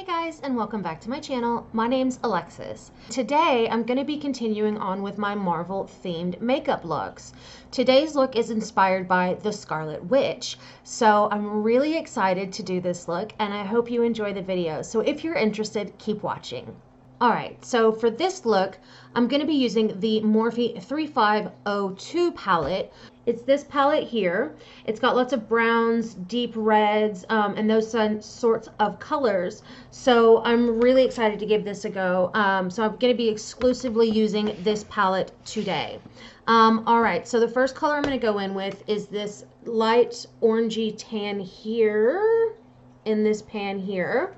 Hey guys, and welcome back to my channel. My name's Alexis. Today I'm going to be continuing on with my Marvel themed makeup looks. Today's look is inspired by the Scarlet Witch, so I'm really excited to do this look and I hope you enjoy the video. So if you're interested, keep watching. Alright, so for this look, I'm going to be using the Morphe 3502 palette. It's this palette here. It's got lots of browns, deep reds, and those sorts of colors. So I'm really excited to give this a go. So I'm going to be exclusively using this palette today. Alright, so the first color I'm going to go in with is this light orangey tan here, in this pan here.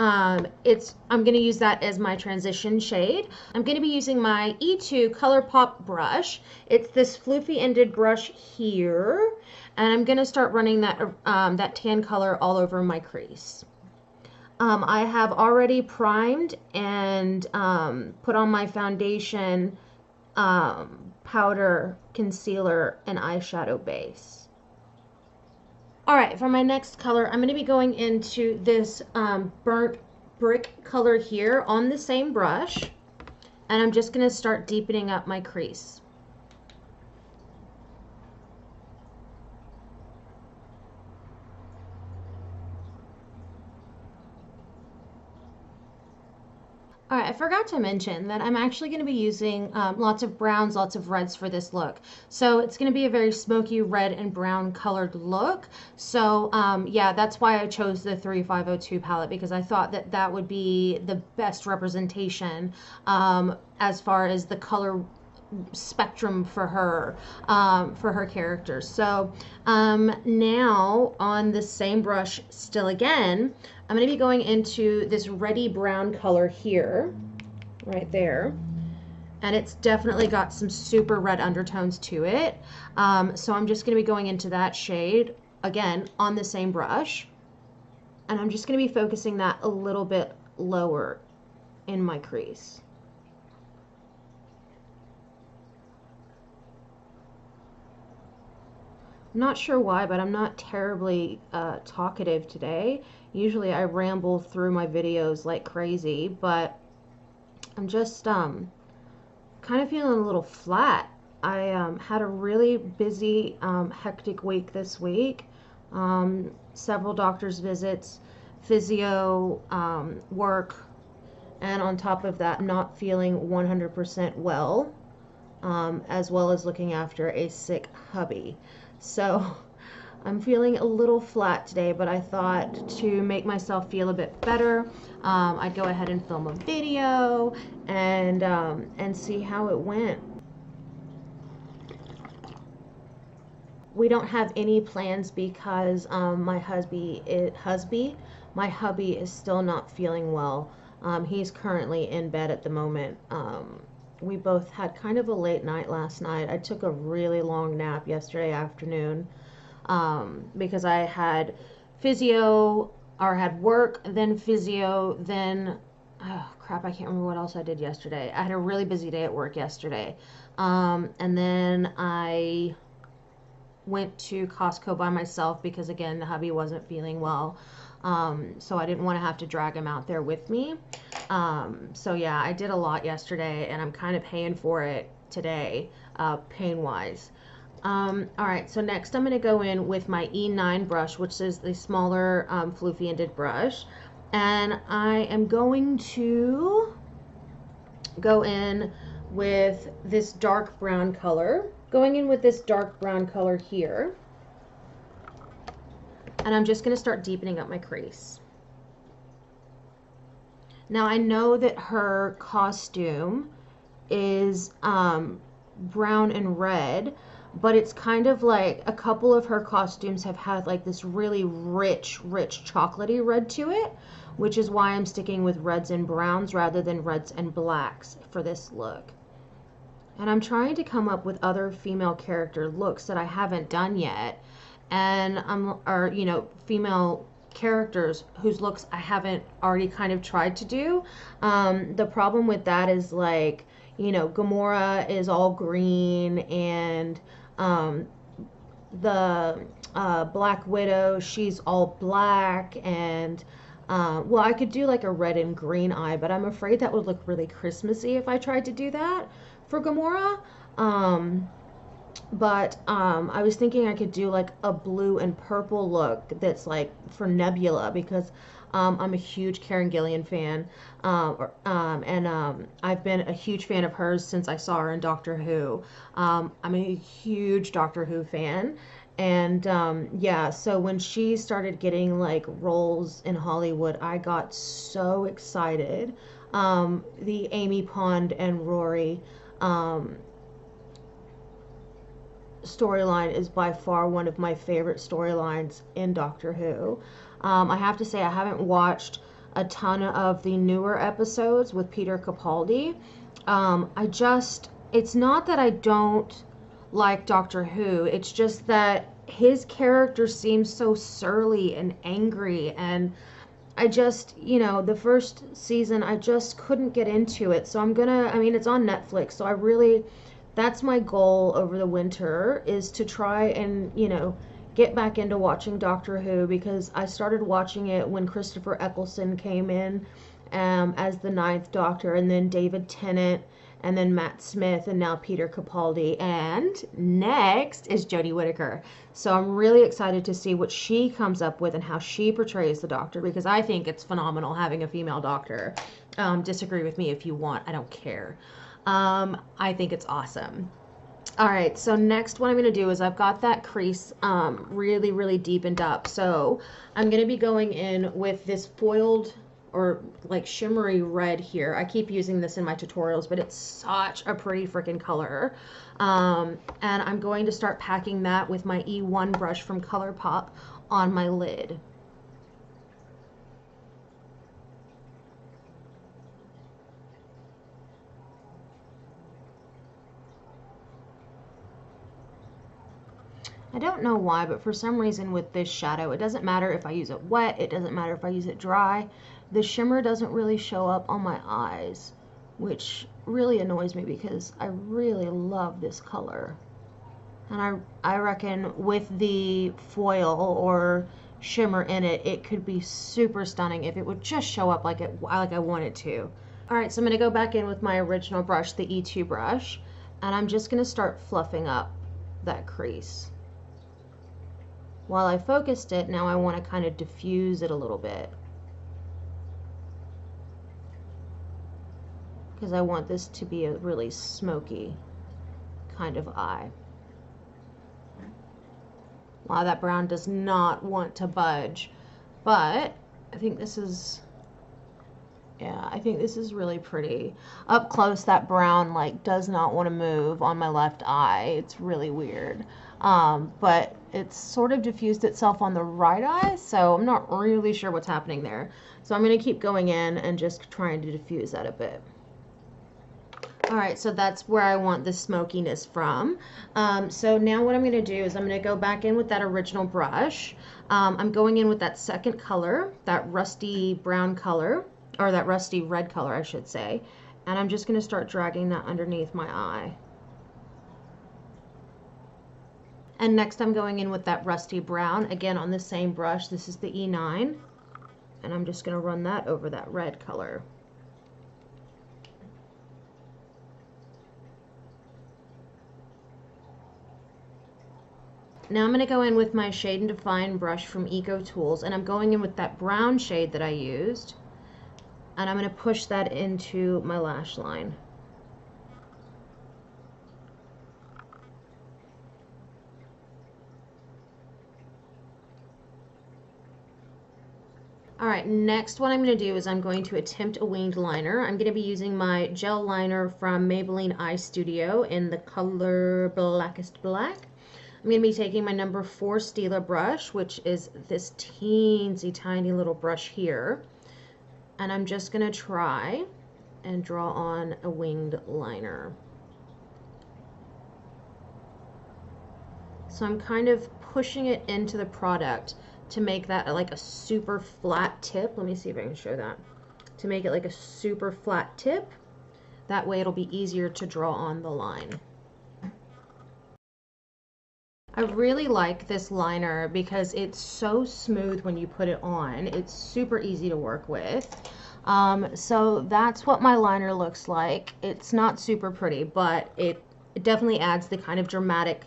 I'm going to use that as my transition shade. I'm going to be using my E2 ColourPop brush. It's this floofy ended brush here, and I'm going to start running that that tan color all over my crease. I have already primed and put on my foundation, powder, concealer, and eyeshadow base. Alright, for my next color, I'm going to be going into this burnt brick color here on the same brush, and I'm just going to start deepening up my crease. Alright, I forgot to mention that I'm actually going to be using lots of browns, lots of reds for this look. So it's going to be a very smoky red and brown colored look. So yeah, that's why I chose the 3502 palette, because I thought that that would be the best representation as far as the color spectrum for her character. So now on the same brush still again, I'm going to be going into this reddy brown color here, right there, and it's definitely got some super red undertones to it. So I'm just going to be going into that shade again on the same brush, and I'm just going to be focusing that a little bit lower in my crease. I'm not sure why, but I'm not terribly talkative today. Usually I ramble through my videos like crazy, but I'm just kind of feeling a little flat. I had a really busy, hectic week this week. Several doctor's visits, physio, work, and on top of that, not feeling 100% well, as well as looking after a sick hubby. So I'm feeling a little flat today, but I thought to make myself feel a bit better, I'd go ahead and film a video and see how it went. We don't have any plans because my hubby is still not feeling well. He's currently in bed at the moment. We both had kind of a late night last night. I took a really long nap yesterday afternoon because I had physio, or had work, then physio, then, oh crap, I can't remember what else I did yesterday. I had a really busy day at work yesterday. And then I went to Costco by myself because, again, the hubby wasn't feeling well. So I didn't want to have to drag him out there with me. So yeah, I did a lot yesterday and I'm kind of paying for it today, pain-wise. Alright, so next I'm going to go in with my E9 brush, which is the smaller, floofy ended brush. And I am going to go in with this dark brown color. Going in with this dark brown color here. And I'm just going to start deepening up my crease. Now I know that her costume is brown and red, but it's kind of like a couple of her costumes have had like this really rich chocolatey red to it, which is why I'm sticking with reds and browns rather than reds and blacks for this look. And I'm trying to come up with other female character looks that I haven't done yet. And you know, female characters whose looks I haven't already kind of tried to do. The problem with that is, like, you know, Gamora is all green, and the Black Widow, she's all black, and Well, I could do like a red and green eye, but I'm afraid that would look really Christmassy if I tried to do that for Gamora. But I was thinking I could do like a blue and purple look that's like for Nebula because I'm a huge Karen Gillan fan, and I've been a huge fan of hers since I saw her in Doctor Who. I'm a huge Doctor Who fan, and yeah, so when she started getting like roles in Hollywood, I got so excited. The Amy Pond and Rory storyline is by far one of my favorite storylines in Doctor Who. I have to say, I haven't watched a ton of the newer episodes with Peter Capaldi. It's not that I don't like Doctor Who, it's just that his character seems so surly and angry, and the first season, I just couldn't get into it. So I mean, it's on Netflix, so that's my goal over the winter is to try and, get back into watching Doctor Who because I started watching it when Christopher Eccleston came in as the Ninth Doctor, and then David Tennant, and then Matt Smith, and now Peter Capaldi, and next is Jodie Whittaker. So I'm really excited to see what she comes up with and how she portrays the Doctor, because I think it's phenomenal having a female Doctor. Disagree with me if you want, I don't care. I think it's awesome. All right, so next what I'm going to do is I've got that crease really, really deepened up. So I'm going to be going in with this foiled or like shimmery red here. I keep using this in my tutorials, but it's such a pretty freaking color. And I'm going to start packing that with my E1 brush from ColourPop on my lid. I don't know why, but for some reason with this shadow, it doesn't matter if I use it wet, it doesn't matter if I use it dry. The shimmer doesn't really show up on my eyes, which really annoys me because I really love this color. And I reckon with the foil or shimmer in it, it could be super stunning if it would just show up like I want it to. All right, so I'm gonna go back in with my original brush, the E2 brush, and I'm just gonna start fluffing up that crease. While I focused it, now I want to kind of diffuse it a little bit, because I want this to be a really smoky kind of eye. Wow, that brown does not want to budge, but I think this is, yeah, I think this is really pretty. Up close, that brown like does not want to move on my left eye. It's really weird. But it's sort of diffused itself on the right eye, so I'm not really sure what's happening there. So I'm going to keep going in and just trying to diffuse that a bit. Alright, so that's where I want the smokiness from. So now what I'm going to do is I'm going to go back in with that original brush. I'm going in with that second color, that rusty brown color, or that rusty red color, I should say. And I'm just going to start dragging that underneath my eye. And next I'm going in with that rusty brown, again on the same brush. This is the E9. And I'm just going to run that over that red color. Now I'm going to go in with my Shade and Define brush from Eco Tools, and I'm going in with that brown shade that I used, and I'm going to push that into my lash line. Alright, next what I'm going to do is I'm going to attempt a winged liner. I'm going to be using my gel liner from Maybelline Eye Studio in the color Blackest Black. I'm going to be taking my number 4 Stila brush, which is this teensy tiny little brush here, and I'm just going to try and draw on a winged liner. So I'm kind of pushing it into the product to make that like a super flat tip. Let me see if I can show that. To make it like a super flat tip. That way it'll be easier to draw on the line. I really like this liner because it's so smooth when you put it on. It's super easy to work with. So that's what my liner looks like. It's not super pretty, but it definitely adds the kind of dramatic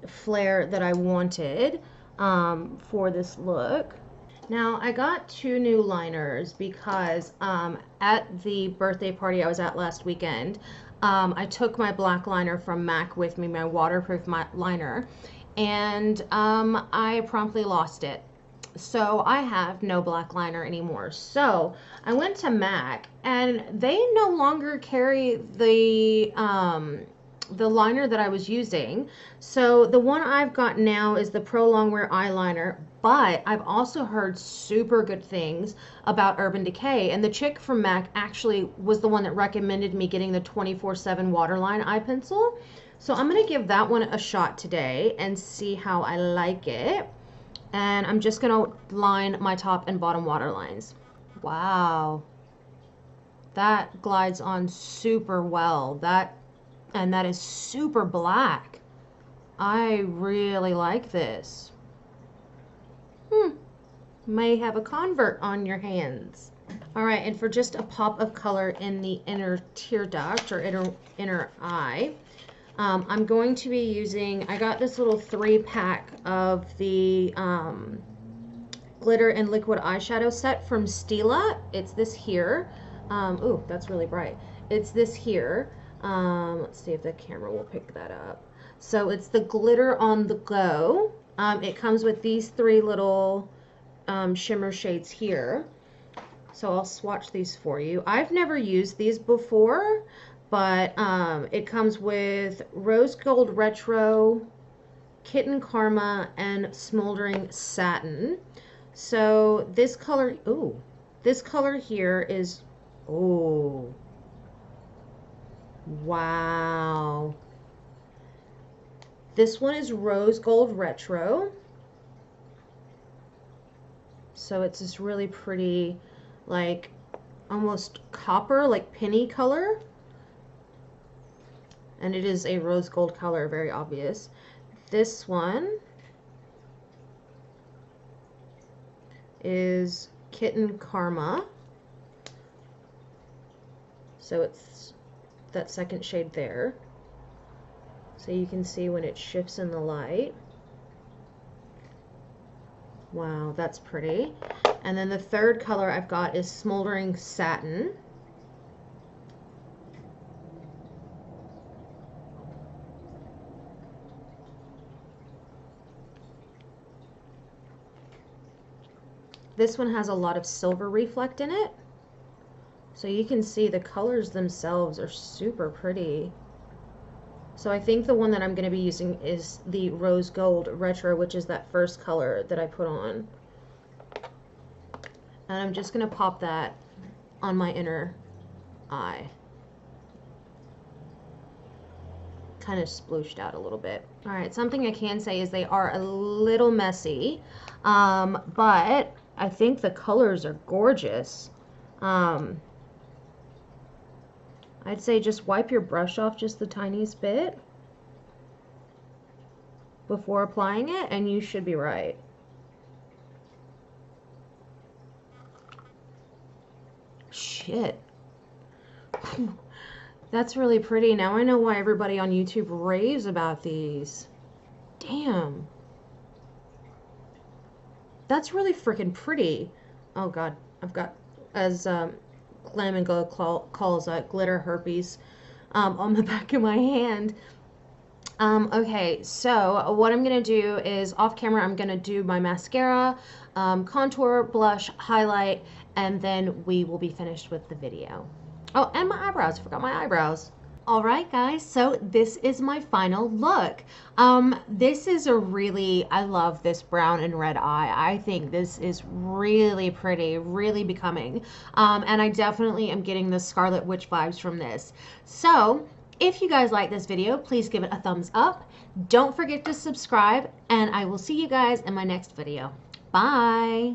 flair that I wanted for this look. Now, I got 2 new liners because at the birthday party I was at last weekend, I took my black liner from MAC with me, my waterproof liner, and I promptly lost it. So I have no black liner anymore. So I went to MAC and they no longer carry the liner that I was using. So the one I've got now is the Pro Longwear eyeliner, but I've also heard super good things about Urban Decay, and the chick from MAC actually was the one that recommended me getting the 24/7 Waterline eye pencil. So I'm going to give that one a shot today and see how I like it. And I'm just going to line my top and bottom waterlines. Wow. That glides on super well. And that is super black. I really like this. May have a convert on your hands. All right, and for just a pop of color in the inner tear duct or inner eye, I'm going to be using, I got this little 3-pack of the glitter and liquid eyeshadow set from Stila. It's this here. Ooh, that's really bright. It's this here. Let's see if the camera will pick that up. So it's the Glitter on the Go. It comes with these 3 little shimmer shades here. So I'll swatch these for you. I've never used these before, but it comes with Rose Gold Retro, Kitten Karma, and Smoldering Satin. So this color, ooh, this color here is, oh, wow. This one is Rose Gold Retro. So it's this really pretty, like almost copper, like penny color. And it is a rose gold color, very obvious. This one is Kitten Karma. So it's that second shade there. So you can see when it shifts in the light. Wow, that's pretty. And then the third color I've got is Smoldering Satin. This one has a lot of silver reflect in it. So you can see the colors themselves are super pretty. So I think the one that I'm going to be using is the Rose Gold Retro, which is that first color that I put on. And I'm just going to pop that on my inner eye. Kind of splooshed out a little bit. All right, something I can say is they are a little messy, but I think the colors are gorgeous. I'd say just wipe your brush off just the tiniest bit before applying it, and you should be right. Shit. That's really pretty. Now I know why everybody on YouTube raves about these. Damn. That's really freaking pretty. Oh god, I've got, as Glam and Go calls glitter herpes on the back of my hand. Okay, so what I'm going to do is off camera I'm going to do my mascara, contour, blush, highlight, and then we will be finished with the video. Oh, and my eyebrows. I forgot my eyebrows. Alright guys, so this is my final look. This is a really, I love this brown and red eye. I think this is really pretty, really becoming. And I definitely am getting the Scarlet Witch vibes from this. So, if you guys like this video, please give it a thumbs up. Don't forget to subscribe, and I will see you guys in my next video. Bye!